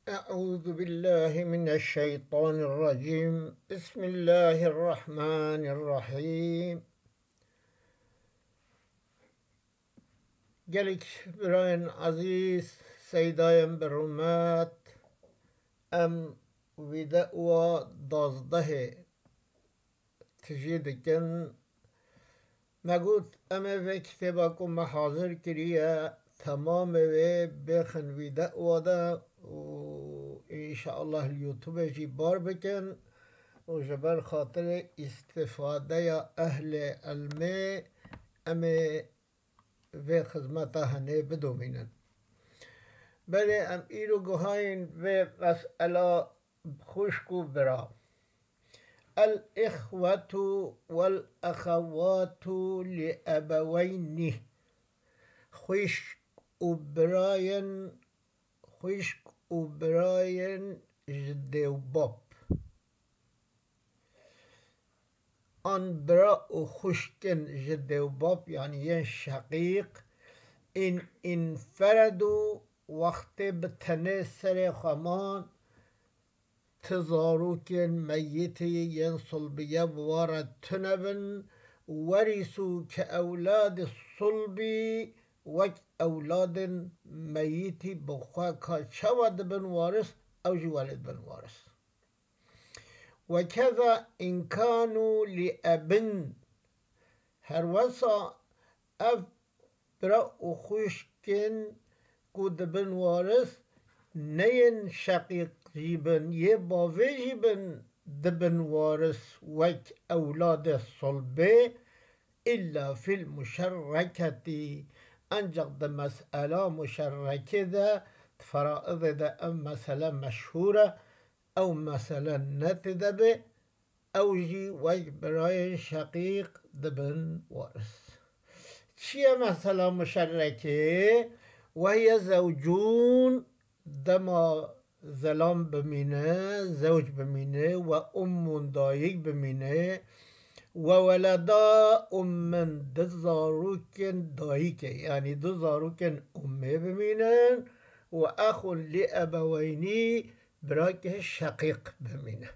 أعوذ بالله من الشيطان الرجيم بسم الله الرحمن الرحیم. گلک براین عزیز سیدایم برومت ام ویده و دازده تجیدکن مگود ام و کتبا که محاضر کریه تمام و بخن ویده و ده و انشاءالله اليوتیوب جی بار بکن و جبر خاطر استفاده اهل علمه ام و خدمت هنه بدومینن. بله ام ایرو گوهاین و مسئله خوشکو برا الاخوة والاخوات لأبوين خشک و براین جده و باب آن برا و خشکن جده و باب یعنی یه شقیق این انفردو وقت به تنه سر خمان تزاروکن میتی ین صلبیه وارد تنبن ورثو که اولاد صلبی و اولاد میتی بخواه که چود بن وارث او جوالد بن وارث و کذا ان کانو لابن هر وسا اف برا و خوشکن کود بن وارث نین شقیق جیبن یه باوی جیبن دبن وارث وک اولاد صلبه الا فی المشرکتی انجق ده مسئله مشرکه ده فرائض ده ام مثلا مشهوره او مثلا نتده به او جی وک برای شقیق دبن وارث چیه مثلا مشرکه وهي زوجون دما زلام بمینه زوج بمینه و دایک بمینه و ولدا من دزاروکن دایکه یعنی دزاروکن امه بمینن و اخو لابوینی براکه شقیق بمینه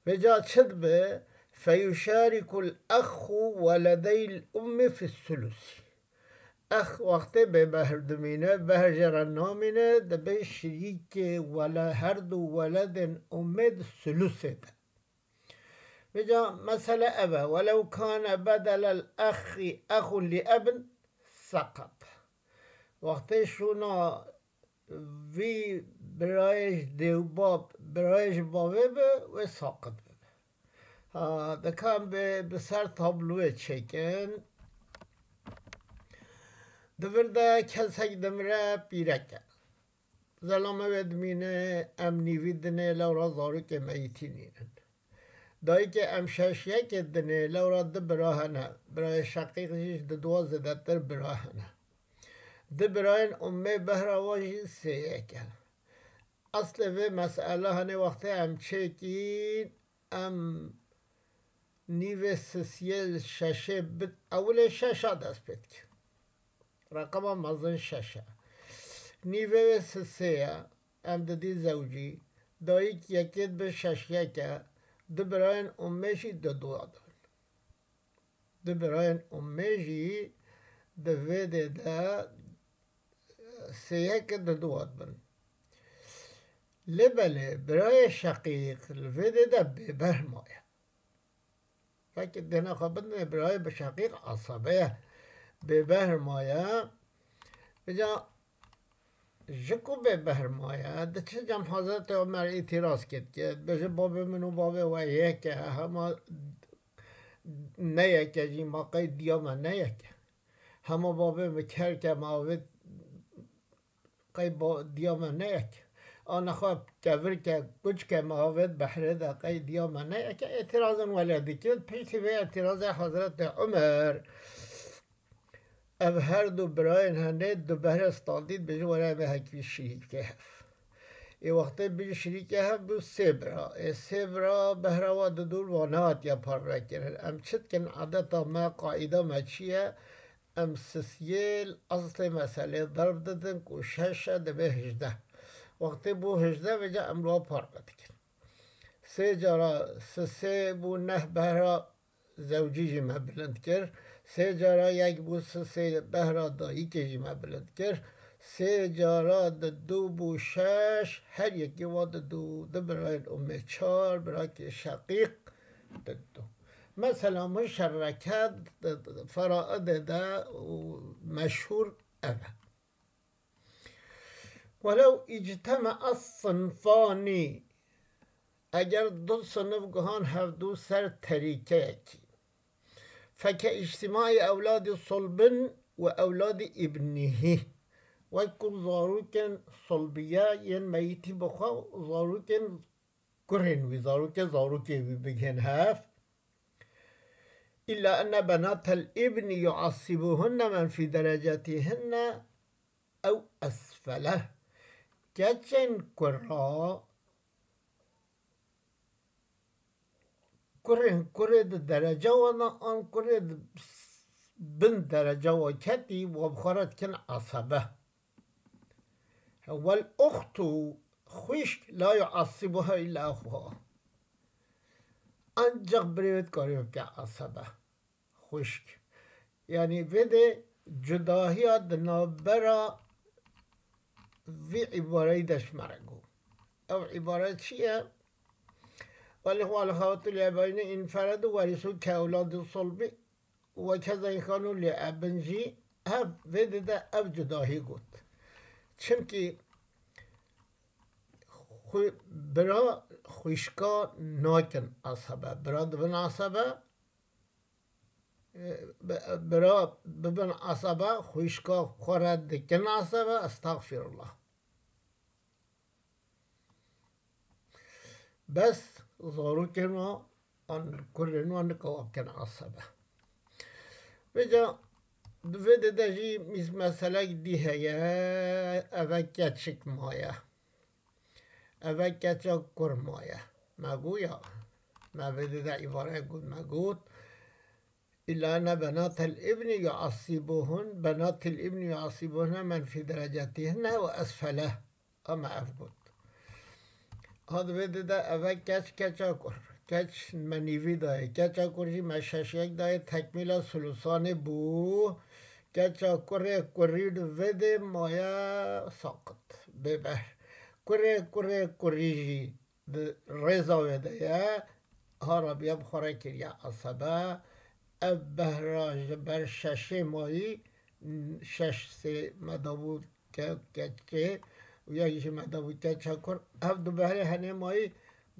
و جا چد به فیشارک الاخ ولدی الام فی الثلث اخ وقتی به بهر دمینه بهر جران نامینه دبه شریک ولا هر دو ولد امد ثلثه ده بجا مثلا ابا ولو كان بدل الاخ اخ لابن سقط وقتی شونا وی برایش دیو باب برایش بابه به و ساقط به دکان به سر تابلوه چکن دورده کسک دمره پیرکه زلامه ودمینه امنی ویدنه لورا زارو که میتی نینن دایی که امشاشیه که دنه لورا ده براهنه برای شقیق جیش ده دوازه دتر براهنه ده براین امه بهرواجی سیه که اصل و مسئله هنه وقتی ام چکین ام نیو سسیل ششه اول ششه دست بید که رقم مازن ششه نیوه سسیه ام ددی زوجی دایی که یکید به ششیه که ده براین امهشی ده دو دادن ده براین امهشی ده ویده ده سیه که ده دو دادن لبله برای شقیق ویده ده ببر مایه فکر دینا خوابن برای به شقیق عصبه ببر مایه بجا جکو به بهرمایه ده چه جم حضرت عمر اعتراض کرد که بجه بابه منو بابه و یکه همه نه یکه جی ما قید دیا من نه یکه همه بابه مکر که معاود قید دیا من نه یکه آن خواب کبر که کچ که معاود بحره ده قید دیا من نه یکه اعتراض ولدی کرد پیشی به اعتراض حضرت عمر اب هر دو براین هنه دو بهر استادید بجه ورای به حکوی شریکه هف ای وقتی بجه شریکه هف بو سه برا بهروا دو دور وانات یا پر رکرن ام چد کن عادتا ما قاعده ما چیه ام سسیل اصل مسئله ضرب دادن که ششه ده به 18 وقتی بو 18 وجا امرو پار بدکن سه جارا سه بو نه بهرا زوجی جمع بلند کر سه جارا یک بو سه بهرا دایی که جمع بلند کر سه جارا دو بو شش هر یکی واد دو برای ام چار برای که شقیق دو مثلا مشرکت فرائد ده مشهور اوه ولو اجتمع الصنفانی اگر دو صنف گهان هر دو سر طریقه یکی فکه اجتماع اولاد صلب و اولاد ابنه و کل زاروکن صلبیه ین میتی بخوا زاروکن کرن وی زاروکه وی بگن هف إلا أن بنات الابن يعصبهن من في درجاتهن أو أسفله گچن کرا کرد درجه و آن کرد بن درجه و کتی و بخارت کن عصبه والأخت خشک لا يعصبها إلا أخوها انجا برید کاری که عصبه خشک یعنی وده جداهی دنابرا وی عباره دش مرگو او عباره چیه؟ ولی خواهد لیابین انفرد و ورسو که اولاد صلبی و کذا اینخانو لیابنجی هف وده ده او جداهی گود چمکی برا خوشکا ناکن عصبه برا دبن عصبه برا ببن عصبه خوشکا خورد دکن عصبه استغفر الله بس زارو کنو آن کرنو آن کواب کن عصبه بجا دوید دجی مثلا دی هیا اوه گچک مایه اوه گچا کر مایه مگویا موید دا عباره گود مگود إلا أن بنات الابن يعصبهن بنات الابن يعصبهن من في درجاتهن وأسفله أما أفقد هذا بده ده أول كچا كر كچ منيفي ده كچا كرجي مشاشيك ده تكميل سلسان بو كچا كريد وده مايا ساقط ببه كريجي رزا وده يا هارب يبخره كريا عصبه اب بهراج بر شش ماهی شش سه مدابود که و یکیش مدابود که چکر هف دو بهره هنه ماهی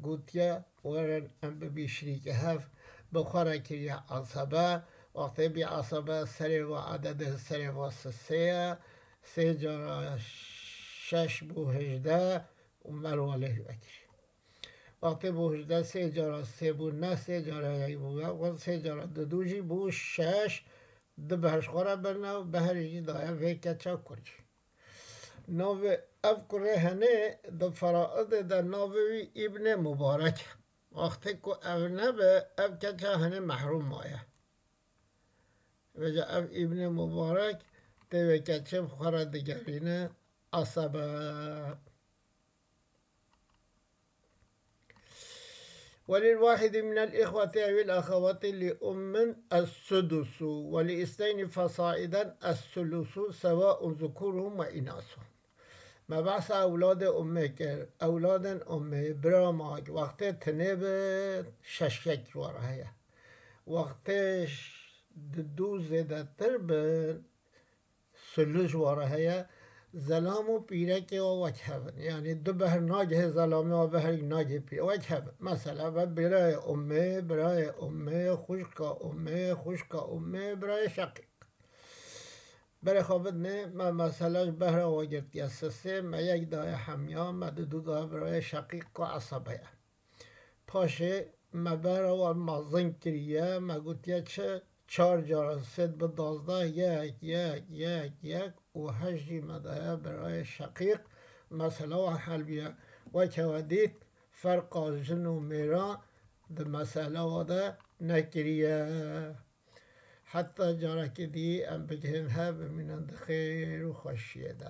گوتیا ورن ام بیشری که هف بخوره که یه عصبه وقتی بی عصبه سر و عدد سر و سه جارا شش بو 18 و مرواله بکر وقتی بو 18 سه جارا سه بو نه سه جارا یک بو و سه جارا دو جی بو شش دو بهش خوره برنا و بهرجی دایا وی کچا کری ناو اف کره هنه دو فرائض در ناوی ابن مبارک وقتی که اف نبه اف کچا هنه محروم آیا وجا اف ابن مبارک دوی کچا خوره دگرینه عصبه وللواحد من الإخوة أو الأخوات لأم السدس ولإثنين فصاعدا الثلث سواء ذكورهم وإناثهم ما بحث أولاد أمك أولاد أمي براماك وقت تنب ششك وراها وقت دو زيادة تربن ثلث وراها زلام و پیرک و وجهبن یعنی دو بهر ناجه زلامه و بهر ناجه پیرک وجهبن مثلا برای امه خوشکا امه برای شقیق برای خوابت نه من مثلا بهر واجرتی اساسه ما یک دای حمیان ما دو دای برای شقیق و عصبه پاشه ما برای و مازن کریه ما گوتیه چه 4 جارا 3 به 12 یک و 8 مدایه برای شقیق مثلا و حلبیه و که ودید فرق جن و میرا ده مسئله واده نکریه حتی جارا که دی ام بگهن ها بمینند خیر و خوشیه ده